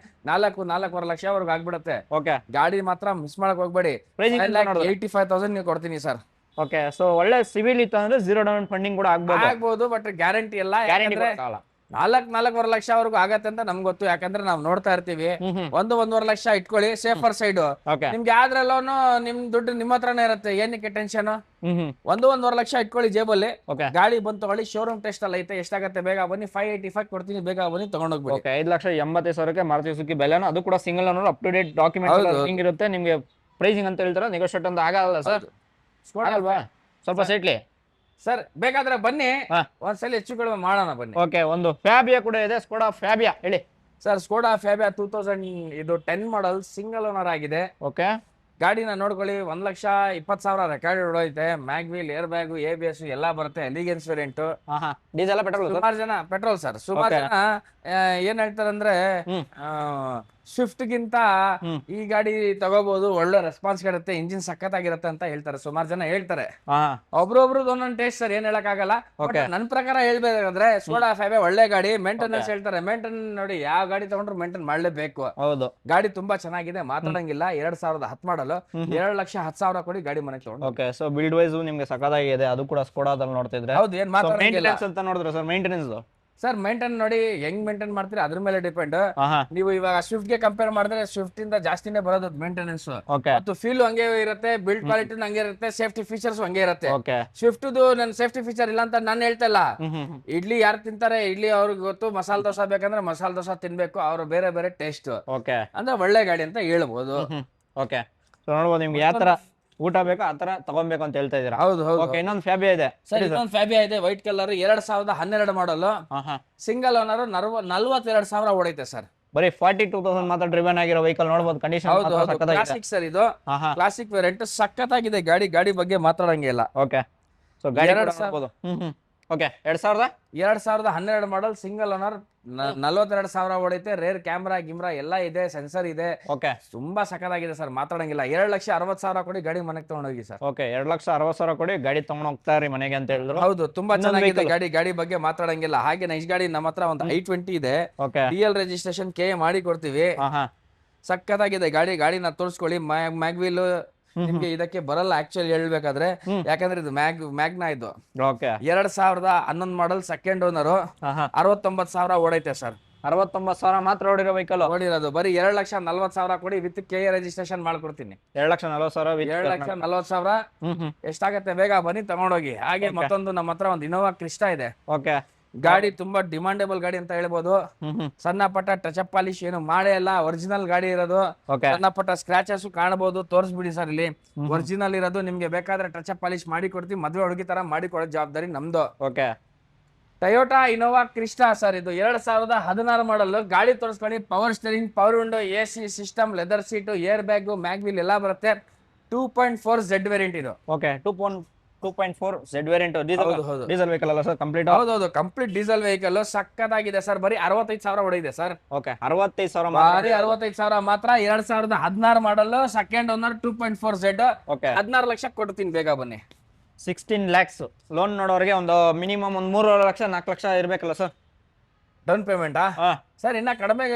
4.5 ಲಕ್ಷವರೆಗೂ ಆಗ್ಬಿಡುತ್ತೆ. ಓಕೆ, ಗಾಡಿ ಮಾತ್ರ ಮಿಸ್ ಮಾಡಕ್ ಹೋಗ್ಬೇಡಿ. 85,000 ನೀವು ಕೊಡ್ತೀನಿ ಸರ್. ಓಕೆ, ಸೊ ಒಳ್ಳೆ ಸಿವಿಲ್ ಇತ್ತು ಅಂದ್ರೆ 0 ಡೌನ್ ಫಂಡಿಂಗ್ ಕೂಡ ಆಗ್ಬೋದು, ಬಟ್ ಗ್ಯಾರಂಟಿ ಎಲ್ಲ. 4.5 ಲಕ್ಷವರೆಗೂ ಆಗತ್ತೆ ಅಂತ ನಮ್ಗೆ ಗೊತ್ತು. ಯಾಕಂದ್ರೆ ನಾವು ನೋಡ್ತಾ ಇರ್ತೀವಿ. 1-1.5 ಲಕ್ಷ ಇಟ್ಕೊಳ್ಳಿ, ಸೇಫರ್ ಸೈಡ್. ನಿಮ್ಗೆ ಯಾವ್ದ್ರಲ್ಲೋನು ನಿಮ್ ದುಡ್ಡು ನಿಮ್ಮ ಹತ್ರನೇ ಇರುತ್ತೆ, ಏನಕ್ಕೆ ಟೆನ್ಷನ್. 1-1.5 ಲಕ್ಷ ಇಟ್ಕೊಳ್ಳಿ ಜೇಬಲ್ಲಿ. ಗಾಡಿ ಬಂದು ತಗೊಳ್ಳಿ, ಶೋರೂಮ್ ಟೆಸ್ಟ್ ಅಲ್ಲಿ ಐತೆ. ಎಷ್ಟಾಗತ್ತೆ ಬೇಗ ಬನ್ನಿ, 585 ಕೊಡ್ತೀನಿ, ಬೇಗ ಬನ್ನಿ ತಗೊಂಡೋಗ್ಬಿಡಿ. 5,85,000 ಮಾರುತಿ ಸುಜುಕಿ ಬೆಲೆನ, ಅದು ಕೂಡ single owner, up to date document ಇರುತ್ತೆ. ನಿಮ್ಗೆ ಪ್ರೈಸಿಂಗ್ ಅಂತ ಹೇಳ್ತಾರೆ, ನೆಗೋಷಿಯೇಟ್ ಅಂತ ಆಗಲ್ಲ ಸರ್? ಆಗಲ್ವಾ? ಸ್ವಲ್ಪ ಸೈಟ್ಲಿ ಸರ್, ಬೇಕಾದ್ರೆ ಬನ್ನಿ, ಒಂದ್ಸಲ ಹೆಚ್ಚು ಕಡಿಮೆ ಮಾಡೋಣ ಬನ್ನಿ. ಓಕೆ, ಒಂದು ಫ್ಯಾಬಿಯಾ ಕೂಡ ಇದೆ, ಸ್ಕೋಡಾ ಫ್ಯಾಬಿಯಾ ಹೇಳಿ ಸರ್. ಸ್ಕೋಡಾ ಫ್ಯಾಬಿಯಾ 2000 ಇದು 10 ಮಾಡಲ್, ಸಿಂಗಲ್ ಓನರ್ ಆಗಿದೆ. ಓಕೆ, ಗಾಡಿನ ನೋಡ್ಕೊಳ್ಳಿ. 1,20,000 ರೆಕಾರ್ಡ್ ಹೊಡೈತೆ. Mag wheel, air bag, ABS ಎಲ್ಲ ಬರುತ್ತೆ. Elegance variant. Diesel petrol? ಸುಮಾರು ಜನ ಪೆಟ್ರೋಲ್ ಸರ್. ಸುಮಾರು ಜನ ಏನ್ ಹೇಳ್ತಾರಂದ್ರೆ ಸ್ವಿಫ್ಟ್ ಗಿಂತ ಈ ಗಾಡಿ ತಗೋಬಹುದು, ಒಳ್ಳೆ ರೆಸ್ಪಾನ್ಸ್ ಇರುತ್ತೆ, ಇಂಜಿನ್ ಸಖತ್ತಾಗಿರುತ್ತೆ ಅಂತ ಹೇಳ್ತಾರೆ. ಸುಮಾರು ಜನ ಹೇಳ್ತಾರೆ, ಒಬ್ರೊಬ್ರದ್ದು ಒಂದೊಂದು ಟೇಸ್ಟ್ ಸರ್, ಏನ್ ಹೇಳಕ್ ಆಗಲ್ಲ. ನನ್ ಪ್ರಕಾರ ಹೇಳ್ಬೇಕಾದ್ರೆ ಸ್ಕೋಡಾ ಫ್ಯಾಬಿಯಾ ಒಳ್ಳೆ ಗಾಡಿ. ಮೇಂಟೆನೆನ್ಸ್ ಹೇಳ್ತಾರೆ, ಮೇಂಟೈನ್ ನೋಡಿ, ಯಾವ ಗಾಡಿ ತಗೊಂಡ್ರು ಮೇಂಟೈನ್ ಮಾಡ್ಲೇಬೇಕು. ಹೌದು, ಗಾಡಿ ತುಂಬಾ ಚೆನ್ನಾಗಿದೆ, ಮಾತಾಡಂಗಿಲ್ಲ. 2010 ಮಾಡಲು, 2,10,000 ಕೊಡಿ ಗಾಡಿ ಮನೆಗೆ ತಗೊಂಡು. ಓಕೆ, ಸೊ ಬಿಲ್ಡ್ ವೈಸ್ ನಿಮ್ಗೆ ಸಖತ್ತಾಗಿದೆ, ಅದು ಕೂಡ ಸ್ಕೋಡಾದಲ್ಲಿ ನೋಡ್ತಿದ್ರೆ. ಹೌದು, ಏನ್ ಮಾತಾಡಂಗಿಲ್ಲ ಅಂತ ನೋಡಿದ್ರೆ ಸರ್. ಮೇಂಟೆನೆನ್ಸ್ ಸರ್, ಮೇಂಟೈನ್ ನೋಡಿ ಹೆಂಗ್ ಮೇಂಟೈನ್ ಮಾಡ್ತೀರಾ ಅದ್ರ ಮೇಲೆ ಡಿಪೆಂಡ್. ನೀವು ಇವಾಗ ಸ್ವಿಫ್ಟ್ ಗೆ ಕಂಪೇರ್ ಮಾಡಿದ್ರೆ ಸ್ವಿಫ್ಟ್ ಇಂದ ಜಾಸ್ತಿನೇ ಬರೋದು ಮೇಂಟೆನೆನ್ಸ್. ಮತ್ತು ಫೀಲ್ ಹಂಗೆ ಇರುತ್ತೆ, ಬಿಲ್ಡ್ ಕ್ವಾಲಿಟಿ ಹಂಗೆ ಇರುತ್ತೆ, ಸೇಫ್ಟಿ ಫೀಚರ್ಸ್ ಹಂಗೆ ಇರುತ್ತೆ. ಸ್ವಿಫ್ಟ್ ನನ್ ಸೇಫ್ಟಿ ಫೀಚರ್ ಇಲ್ಲ ಅಂತ ನಾನು ಹೇಳ್ತಾ ಇಲ್ಲ. ಇಡ್ಲಿ ಯಾರು ತಿಂತಾರೆ, ಇಡ್ಲಿ ಅವ್ರಿಗೆ ಗೊತ್ತು. ಮಸಾಲ ದೋಸೆ ಬೇಕಂದ್ರೆ ಮಸಾಲ ದೋಸೆ ತಿನ್ಬೇಕು, ಅವ್ರು ಬೇರೆ ಬೇರೆ ಟೇಸ್ಟ್. ಅಂದ್ರೆ ಒಳ್ಳೆ ಗಾಡಿ ಅಂತ ಹೇಳ್ಬೋದು. ಓಕೆ, ಸೊ ನೋಡ್ಬೋದು ನಿಮ್ಗೆ ಯಾವ ತರ ಊಟ ಬೇಕು ಆ ತರ ತಗೊಬೇಕು ಅಂತ ಹೇಳ್ತಾ ಇದೀರಾ. ಹೌದು ಹೌದು. ಓಕೆ, ಇನ್ನೊಂದು ಫ್ಯಾಬಿಯಾ ಇದೆ ಸರ್. ಇನ್ನೊಂದು ಫ್ಯಾಬಿಯಾ ಇದೆ, ವೈಟ್ ಕಲರ್, 2012 ಮಾಡಲ್, ಸಿಂಗಲ್ ಓನರ್, 42,000 ಓಡೈತೆ ಸರ್. ಬರೀ 42,000 ಮಾತ್ರ ಡ್ರಿವನ್ ಆಗಿರೋ ವೆಹಿಕಲ್ ನೋಡಬಹುದು. ಕಂಡೀಷನ್ ಕ್ಲಾಸಿಕ್ ಸರ್, ಇದು ಕ್ಲಾಸಿಕ್ ವೇರಿಯಂಟ್, ಸಖತ್ತಾಗಿದೆ ಗಾಡಿ. ಗಾಡಿ ಬಗ್ಗೆ ಮಾತಾಡಂಗೆ ಇಲ್ಲ. ಓಕೆ, ಸೊ ಗಾಡಿ ನೋಡಬಹುದು. ಓಕೆ, 2012 ಮಾಡಲ್, ಸಿಂಗಲ್ ಓನರ್, 42,000 ಓಡೈತೆ. ರೇರ್ ಕ್ಯಾಮ್ರಾ ಗಿಮ್ರಾ ಎಲ್ಲ ಇದೆ, ಸೆನ್ಸರ್ ಇದೆ. ಓಕೆ, ತುಂಬಾ ಸಖತ್ತಾಗಿದೆ ಸರ್, ಮಾತಾಡಂಗಿಲ್ಲ. 2,60,000 ಕೊಡಿ ಗಾಡಿ ಮನೆಗೆ ತಗೊಂಡೋಗಿ ಸರ್. ಓಕೆ, 2,60,000 ಕೊಡಿ ಗಾಡಿ ತಗೊಂಡ್ ಹೋಗ್ತಾರಿ ಮನೆಗೆ ಅಂತ ಹೇಳಿದ್ರು. ಹೌದು, ತುಂಬಾ ಚೆನ್ನಾಗಿದೆ ಗಾಡಿ. ಗಾಡಿ ಬಗ್ಗೆ ಮಾತಾಡಂಗಿಲ್ಲ. ಹಾಗೆ ನೈಸ್ ಗಾಡಿ ನಮ್ಮ ಹತ್ರ ಒಂದು i20 ಇದೆ. DL ರಿಜಿಸ್ಟ್ರೇಷನ್ KA ಮಾಡಿ ಕೊಡ್ತೀವಿ. ಸಖತ್ತಾಗಿದೆ ಗಾಡಿ. ಗಾಡಿನ ತೋರಿಸ್ಕೊಳ್ಳಿ. ಮ್ಯಾಗ್ ವೀಲ್ ನಿಮ್ಗೆ ಇದಕ್ಕೆ ಬರಲ್ಲ ಆಕ್ಚುಲಿ ಹೇಳ್ಬೇಕಾದ್ರೆ, ಯಾಕಂದ್ರೆ ಇದು ಮ್ಯಾಗ್ನಾ. ಇದು 2011 ಮಾಡಲ್, ಸೆಕೆಂಡ್ ಓನರ್, 69,000 ಓಡೈತೆ ಸರ್. 69,000 ಮಾತ್ರ ಓಡಿರೋ ವೆಹಿಕಲ್ ಓಡಿರೋದು. ಬರೀ 2,40,000 ಕೊಡಿ, ವಿತ್ KA ರಿಜಿಸ್ಟ್ರೇಷನ್ ಮಾಡ್ಕೊಡ್ತೀನಿ. 2,40,000 2,40,000 ಎಷ್ಟಾಗತ್ತೆ ಬೇಗ ಬನ್ನಿ ತಗೊಂಡೋಗಿ. ಹಾಗೆ ಮತ್ತೊಂದು ನಮ್ಮ ಹತ್ರ ಒಂದು ಇನೋವಾ ಕ್ರಿಸ್ಟಾ ಇದೆ. ಓಕೆ, ಗಾಡಿ ತುಂಬಾ ಡಿಮಾಂಡೇಬಲ್ ಗಾಡಿ ಅಂತ ಹೇಳ್ಬೋದು. ಸಣ್ಣ ಪಟ್ಟ ಟಚ್ ಅಪ್ ಪಾಲಿಶ್ ಏನು ಮಾಡೇ ಇಲ್ಲ, ಒರಿಜಿನಲ್ ಗಾಡಿ ಇರೋದು. ಸಣ್ಣ ಪಟ್ಟ ಸ್ಕ್ರಾಚಸ್ ಕಾಣಬಹುದು, ತೋರಿಸ್ಬಿಡಿ ಸರ್. ಇಲ್ಲಿ ಒರಿಜಿನಲ್ ಇರೋದು. ನಿಮ್ಗೆ ಬೇಕಾದ್ರೆ ಟಚ್ ಅಪ್ ಪಾಲಿಶ್ ಮಾಡಿ ಕೊಡ್ತೀವಿ. ಮದುವೆ ಹುಡುಗಿ ತರ ಮಾಡಿ ಕೊಡೋ ಜವಾಬ್ದಾರಿ ನಮ್ದು. Okay, Toyota Innova Crysta sir. ಇದು 2016 ಮಾಡಲ್. ಗಾಡಿ ತೋರಿಸ್ಕೊಳ್ಳಿ. Power steering, power window, AC system, leather seat, air bag, mag wheel ಎಲ್ಲ ಬರುತ್ತೆ. 2.4 Z ವೇರಿಯಂಟ್ ಇದು. Okay, 2.4 Z variant. Diesel vehicle ಅಲ್ಲ ಸರ್? ಕಂಪ್ಲೀಟ್. ಹೌದೌದು, ಕಂಪ್ಲೀಟ್ ಡೀಸೆಲ್ ವೆಹಿಕಲ್. ಸಕ್ಕತ್ತಾಗಿದೆ ಸರ್. ಬರೀ 65,000 ಓಡಿದೆ ಸರ್. ಓಕೆ, 65,000 ಬರೀ 65,000 ಮಾತ್ರ. 2016 ಮಾಡಲ್, ಸೆಕೆಂಡ್ ಓನರ್, 2.4 Z. 16 ಲಕ್ಷ ಕೊಡ್ತೀನಿ, ಬೇಗ ಬನ್ನಿ. 16 lakhs ಲೋನ್ ನೋಡೋರಿಗೆ ಒಂದು ಮಿನಿಮಮ್ ಒಂದು 3 ಲಕ್ಷ 4 ಲಕ್ಷ ಇರ್ಬೇಕಲ್ಲ ಸರ್? ಡೌನ್ ಪೇಮೆಂಟಾ ಹಾ ಸರ್ ಇನ್ನ ಕಡಿಮೆ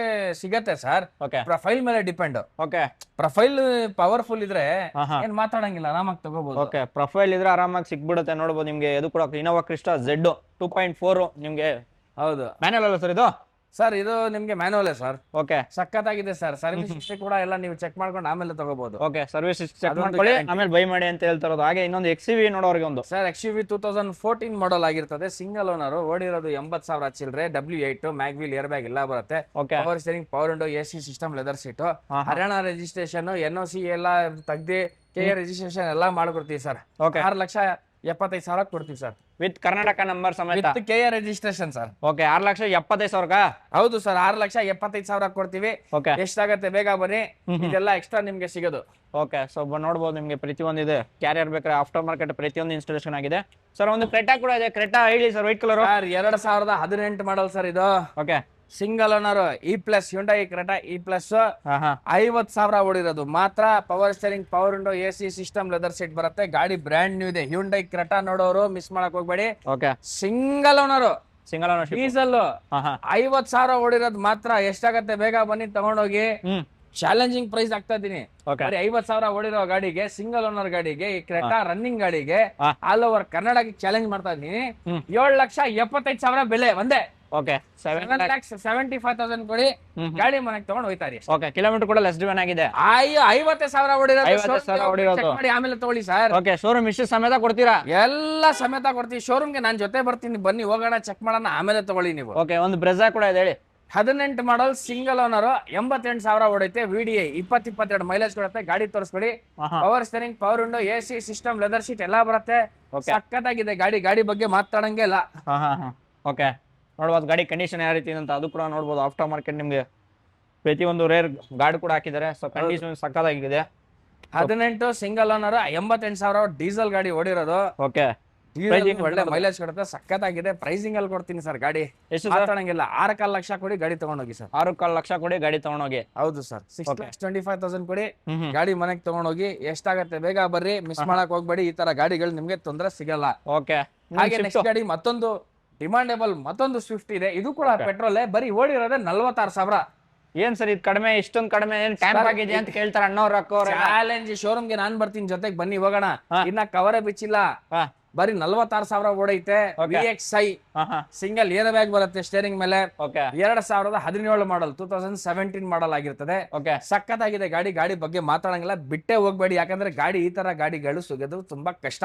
ಸಿಗತ್ತೆ ಸರ್. ಓಕೆ ಪ್ರೊಫೈಲ್ ಮೇಲೆ ಡಿಪೆಂಡ್. ಓಕೆ ಪ್ರೊಫೈಲ್ ಪವರ್ಫುಲ್ ಇದ್ರೆ ಹಾ ಹಾ ಏನ್ ಮಾತಾಡಂಗಿಲ್ಲ, ಆರಾಮಾಗಿ ತಗೋಬಹುದು. ಓಕೆ ಪ್ರೊಫೈಲ್ ಇದ್ರೆ ಆರಾಮಾಗಿ ಸಿಕ್ಬಿಡುತ್ತೆ ನೋಡ್ಬೋದು ನಿಮ್ಗೆ. ಇದು ಕೂಡ ಇನೋವಾ ಕ್ರಿಸ್ಟಾ Z 2.4 ನಿಮ್ಗೆ ಹೌದು ಮ್ಯಾನುವಲ್ ಅಲ್ಲ ಸರ್ ಇದು? ಸರ್ ಇದು ನಿಮ್ಗೆ ಮ್ಯಾನುವಲ್ ಸರ್. ಓಕೆ ಸಖತ್ತಾಗಿದೆ ಸರ್. ಸರ್ವಿಸ್ ಹಿಸ್ಟ್ರಿ ಕೂಡ ಎಲ್ಲ ನೀವು ಚೆಕ್ ಮಾಡ್ಕೊಂಡು ಆಮೇಲೆ ತಗೋಬಹುದು. ಓಕೆ ಸರ್ವಿಸ್ ಚೆಕ್ ಅದೊಂದು ಮಾಡ್ಕೊಳ್ಳಿ guarantee. ಆಮೇಲೆ ಬೈ ಮಾಡಿ ಅಂತ ಹೇಳ್ತಾರೋದು. ಹಾಗೆ ಇನ್ನೊಂದು XUV ನೋಡೋರಿಗೆ ಒಂದು ಸರ್ XUV 2014 ಮಾಡಲ್ ಆಗಿರ್ತದೆ. ಸಿಂಗಲ್ ಓನರ್, ಓಡಿರೋದು 80,000 ಚಿಲ್ಲರೆ. W8 ಮ್ಯಾಗ್ವಿಲ್ ಏರ್ ಬ್ಯಾಗ್ ಎಲ್ಲ ಬರುತ್ತೆ. Okay power steering, power window, AC system, leather seat, Haryana registration, NOC ಎಲ್ಲ ತೆಗ್ದಿ KA ರಿಜಿಸ್ಟ್ರೇಷನ್ ಎಲ್ಲ ಮಾಡ್ಕೊಡ್ತೀವಿ ಸರ್. ಓಕೆ 6,75,000 ಕೊಡ್ತೀವಿ ಸರ್, ವಿತ್ ಕರ್ನಾಟಕ ನಂಬರ್ ಸಮೇತ. With KA registration sir. Okay 6,75,000 ಹೌದು ಸರ್, 6,75,000 ಕೊಡ್ತೀವಿ. ಓಕೆ ಎಷ್ಟಾಗತ್ತೆ ಬೇಗ ಬನ್ನಿ, ಇದೆಲ್ಲ ಎಕ್ಸ್ಟ್ರಾ ನಿಮ್ಗೆ ಸಿಗೋದು. ಓಕೆ ಸೊ ನೋಡ್ಬೋದು ನಿಮ್ಗೆ ಪ್ರತಿಯೊಂದು ಇದೆ. ಕ್ಯಾರಿಯರ್ ಬೇಕಾದ್ರೆ ಆಫ್ಟರ್ ಮಾರ್ಕೆಟ್ ಪ್ರತಿಯೊಂದು ಇನ್ಸ್ಟಾಲೇಷನ್ ಆಗಿದೆ ಸರ್. ಒಂದು ಕ್ರೆಟಾ ಕೂಡ ಇದೆ. ಕ್ರೆಟಾ ಹೇಳಿ sir, white colour. Sir 2018 model sir ಇದು. Okay single owner E+, Hyundai Creta E+, ಹಾ ಹಾ 50,000 ಓಡಿರೋದು ಮಾತ್ರ. Power steering, power window, AC system, leather seat ಬರುತ್ತೆ. ಗಾಡಿ ಬ್ರ್ಯಾಂಡ್ ನ್ಯೂ ಇದೆ. ಹ್ಯುಂಡೈ ಕ್ರೆಟಾ ನೋಡೋರು ಮಿಸ್ ಮಾಡಕ್ ಹೋಗ್ಬೇಡಿ. Okay single owner, single ownership, diesel, ಹಾ ಹಾ 50,000 ಓಡಿರೋದು ಮಾತ್ರ. ಎಷ್ಟಾಗತ್ತೆ ಬೇಗ ಬನ್ನಿ ತಗೊಂಡೋಗಿ. ಚಾಲೆಂಜಿಂಗ್ ಪ್ರೈಸ್ ಆಗ್ತಾ ಇದೀನಿ. ಓಕೆ ಬರೀ 50,000 ಓಡಿರೋ ಗಾಡಿಗೆ, ಸಿಂಗಲ್ ಓನರ್ ಗಾಡಿಗೆ, ಈ ಕ್ರೆಟಾ ರನ್ನಿಂಗ್ ಗಾಡಿಗೆ ಆಲ್ ಓವರ್ ಕರ್ನಾಟಕ ಚಾಲೆಂಜ್ ಮಾಡ್ತಾ ಇದೀನಿ. 7,75,000 ಬೆಲೆ ಒಂದೇ. ಓಕೆ 7,75,000 ಕೊಡಿ, ಗಾಡಿ ಮನೆಗೆ ತಗೊಂಡು ಹೋಯ್ತಾರಿ. ಓಕೆ ಕಿಲೋಮೀಟರ್ ಕೂಡ ಲೆಸ್ ಡಿವನ್ ಆಗಿದೆ. 50,000 ಓಡಿರೋದು 50,000 ಓಡಿರೋದು. check ಮಾಡಿ ಆಮೇಲೆ ತಗೊಳ್ಳಿ ಸರ್. ಓಕೆ ಶೋರೂಮ್ ಇಷ್ಟು ಸಮೇತ ಕೊಡ್ತೀರಾ? ಎಲ್ಲ ಸಮೇತ ಕೊಡ್ತೀವಿ. ಶೋರೂಮ್ಗೆ ನಾನ್ ಜೊತೆ ಬರ್ತೀನಿ, ಬನ್ನಿ ಹೋಗೋಣ, ಚೆಕ್ ಮಾಡೋಣ, ಆಮೇಲೆ ತಗೊಳ್ಳಿ ನೀವು. ಓಕೆ ಒಂದು ಬ್ರೆಜಾ ಕೂಡ ಇದೆ ಹೇಳಿ. 18 ಮಾಡಲ್ ಸಿಂಗಲ್ ಓನರ್, 88,000 ಓಡೈತೆ. VDI 20-22 ಮೈಲೇಜ್ ಕೊಡುತ್ತೆ. ಗಾಡಿ ತೋರಿಸ್ಕೊಡಿ. Power steering, power window, AC system, leather seat ಎಲ್ಲ ಬರುತ್ತೆ. ಸಖತ್ತಾಗಿದೆ ಗಾಡಿ. ಗಾಡಿ ಬಗ್ಗೆ ಮಾತಾಡಂಗೆ ಇಲ್ಲ. ಓಕೆ ನೋಡ್ಬೋದು ಗಾಡಿ ಕಂಡೀಷನ್ ಯಾವ ರೀತಿ ಅಂತ ಅದು ಕೂಡ ನೋಡ್ಬೋದು. ಆಫ್ಟರ್ ಮಾರ್ಕೆಟ್ ನಿಮ್ಗೆ ಪ್ರತಿಯೊಂದು ರೇರ್ ಗಾಡಿ ಕೂಡ ಹಾಕಿದ್ದಾರೆ. ಸೊ ಕಂಡೀಷನ್ ಸಕ್ಕತ್ತಾಗಿದೆ. 18 ಸಿಂಗಲ್ ಓನರ್, 88,000 ಡೀಸೆಲ್ ಗಾಡಿ ಓಡಿರೋದು. ಓಕೆ ಒಳ್ಳೆ ಮೈಲೇಜ್ ಕೊಡುತ್ತೆ. ಸಖತ್ತಾಗಿದೆ. ಪ್ರೈಸಿಂಗ್ ಅಲ್ಲಿ ಕೊಡ್ತೀನಿ ಸರ್ ಗಾಡಿ. ಎಷ್ಟು ಮಾತಾಡಂಗಿಲ್ಲ. 6.25 ಲಕ್ಷ ಕೊಡಿ, ಗಾಡಿ ತಗೊಂಡೋಗಿ ಸರ್. 6.25 ಲಕ್ಷ ಕೊಡಿ ಗಾಡಿ ತಗೊಂಡೋಗಿ. ಹೌದು ಸರ್. 6,25,000 ಕೊಡಿ, ಗಾಡಿ ಮನೆಗೆ ತಗೊಂಡೋಗಿ. ಎಷ್ಟಾಗತ್ತೆ ಬೇಗ ಬರ್ರಿ, ಮಿಸ್ ಮಾಡಕ್ ಹೋಗ್ಬೇಡಿ. ಈ ತರ ಗಾಡಿಗಳು ನಿಮ್ಗೆ ತೊಂದರೆ ಸಿಗಲ್ಲ. ಓಕೆ ಹಾಗೆ ನೆಕ್ಸ್ಟ್ ಗಾಡಿ ಮತ್ತೊಂದು ಡಿಮಾಂಡೇಬಲ್ ಮತ್ತೊಂದು ಸ್ವಿಫ್ಟ್ ಇದೆ. ಇದು ಕೂಡ ಪೆಟ್ರೋಲ್. ಬರೀ ಓಡಿರೋದೇ 46,000. ಏನ್ ಸರ್ ಇದು ಕಡಿಮೆ, ಇಷ್ಟೊಂದು ಕಡಿಮೆ? ಏನ್ ಟ್ಯಾಂಪ್ ಆಗಿದೆ ಅಂತ ಕೇಳ್ತಾರೆ ಅಣ್ಣವ್ರು ಅಕ್ಕವ್ರು. ಚಾಲೆಂಜ್ ಶೋರೂಮ್ಗೆ ನಾನ್ ಬರ್ತೀನಿ ಜೊತೆಗೆ, ಬನ್ನಿ ಹೋಗೋಣ. ಇನ್ನ ಕವರೇ ಬಿಚ್ಚಿಲ್ಲ. ಬರೀ 46,000 ಓಡೈತೆ. VXi ಸಿಂಗಲ್ ಏರ್ ಬ್ಯಾಗ್ ಬರುತ್ತೆ ಸ್ಟೇರಿಂಗ್ ಮೇಲೆ. 2017 ಮಾಡಲ್, 2017 ಮಾಡಲ್ ಆಗಿರ್ತದೆ. ಸಖತ್ತಾಗಿದೆ ಗಾಡಿ. ಗಾಡಿ ಬಗ್ಗೆ ಮಾತಾಡಂಗಿಲ್ಲ, ಬಿಟ್ಟೆ ಹೋಗ್ಬೇಡಿ. ಯಾಕಂದ್ರೆ ಗಾಡಿ ಈ ತರ ಗಾಡಿಗಳು ಸಿಗೋದು ತುಂಬಾ ಕಷ್ಟ.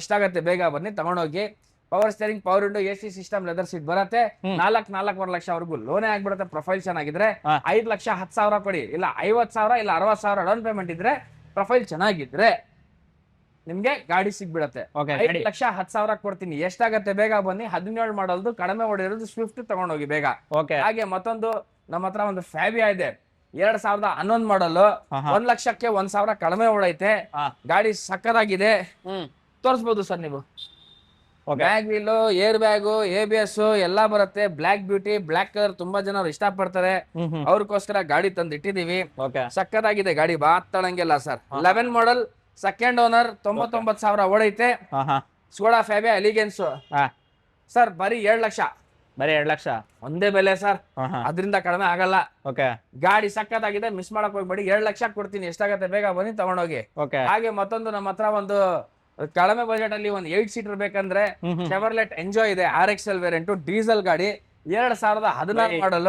ಎಷ್ಟಾಗತ್ತೆ ಬೇಗ ಬನ್ನಿ ತಗೊಂಡೋಗಿ. Power steering, power window, AC system, leather seat ಬರುತ್ತೆ. 4.25 ಲಕ್ಷವರೆಗೂ ಲೋನೇ ಆಗ್ಬಿಡುತ್ತೆ. ಪ್ರೊಫೈಲ್ ಚೆನ್ನಾಗಿದ್ರೆ 5,10,000 ಕೊಡಿ. ಇಲ್ಲ 50,000 ಇಲ್ಲ 60,000 ಡೌನ್ ಪೇಮೆಂಟ್ ಇದ್ರೆ, ಪ್ರೊಫೈಲ್ ಚೆನ್ನಾಗಿದ್ರೆ ನಿಮ್ಗೆ ಗಾಡಿ ಸಿಗ್ಬಿಡತ್ತೆ. 5,10,000 ಕೊಡ್ತೀನಿ. ಎಷ್ಟಾಗತ್ತೆ ಬೇಗ ಬನ್ನಿ. 17 ಮಾಡಲ್ದು ಕಡಿಮೆ ಓಡಿರೋದು ಸ್ವಿಫ್ಟ್ ತಗೊಂಡೋಗಿ ಬೇಗ. ಹಾಗೆ ಮತ್ತೊಂದು ನಮ್ಮ ಹತ್ರ ಒಂದು ಫ್ಯಾಬಿಯಾ ಇದೆ. 2011 ಮಾಡಲ್, 1 ಲಕ್ಷಕ್ಕೆ 1,000 ಕಡಿಮೆ ಓಡೈತೆ. ಗಾಡಿ ಸಕ್ಕದಾಗಿದೆ. ತೋರಿಸ್ಬೋದು ಸರ್ ನೀವು. Bag wheel, air bag, ABS ಎಲ್ಲ ಬರುತ್ತೆ. ಬ್ಲಾಕ್ ಬ್ಯೂಟಿ, ಬ್ಲಾಕ್ ಕಲರ್ ತುಂಬಾ ಜನ ಇಷ್ಟಪಡ್ತಾರೆ. ಅವ್ರಿಗೋಸ್ಕರ ಗಾಡಿ ತಂದು ಇಟ್ಟಿದೀವಿ. ಸಕ್ಕತ್ತಾಗಿದೆ ಗಾಡಿ, ಮಾತಾಡಂಗಿಲ್ಲ ಸರ್. 11 ಮಾಡಲ್, ಸೆಕೆಂಡ್ ಓನರ್, 99,000 ಓಡೈತೆ. Skoda Fabia elegance sir. ಬರೀ 7 ಲಕ್ಷ. ಬರೀ 2 ಲಕ್ಷ ಒಂದೇ ಬೆಲೆ ಸರ್. ಅದರಿಂದ ಕಡಿಮೆ ಆಗಲ್ಲ. ಗಾಡಿ ಸಕ್ಕತ್ತಾಗಿದೆ, ಮಿಸ್ ಮಾಡಕ್ ಹೋಗ್ಬೇಡಿ. 7 ಲಕ್ಷ ಕೊಡ್ತೀನಿ. ಎಷ್ಟಾಗತ್ತೆ ಬೇಗ ಬನ್ನಿ ತಗೊಂಡೋಗಿ. ಹಾಗೆ ಮತ್ತೊಂದು ನಮ್ಮ ಹತ್ರ ಒಂದು ಕಡಿಮೆ ಬಜೆಟ್ ಅಲ್ಲಿ ಒಂದು 8 ಸೀಟರ್ ಬೇಕಂದ್ರೆ ಚೆವರ್ಲೆಟ್ ಎಂಜಾಯ್ ಇದೆ. RXL ವೇರಿಯಂಟ್ ಡೀಸೆಲ್ ಗಾಡಿ. 2016 ಮಾಡಲ್.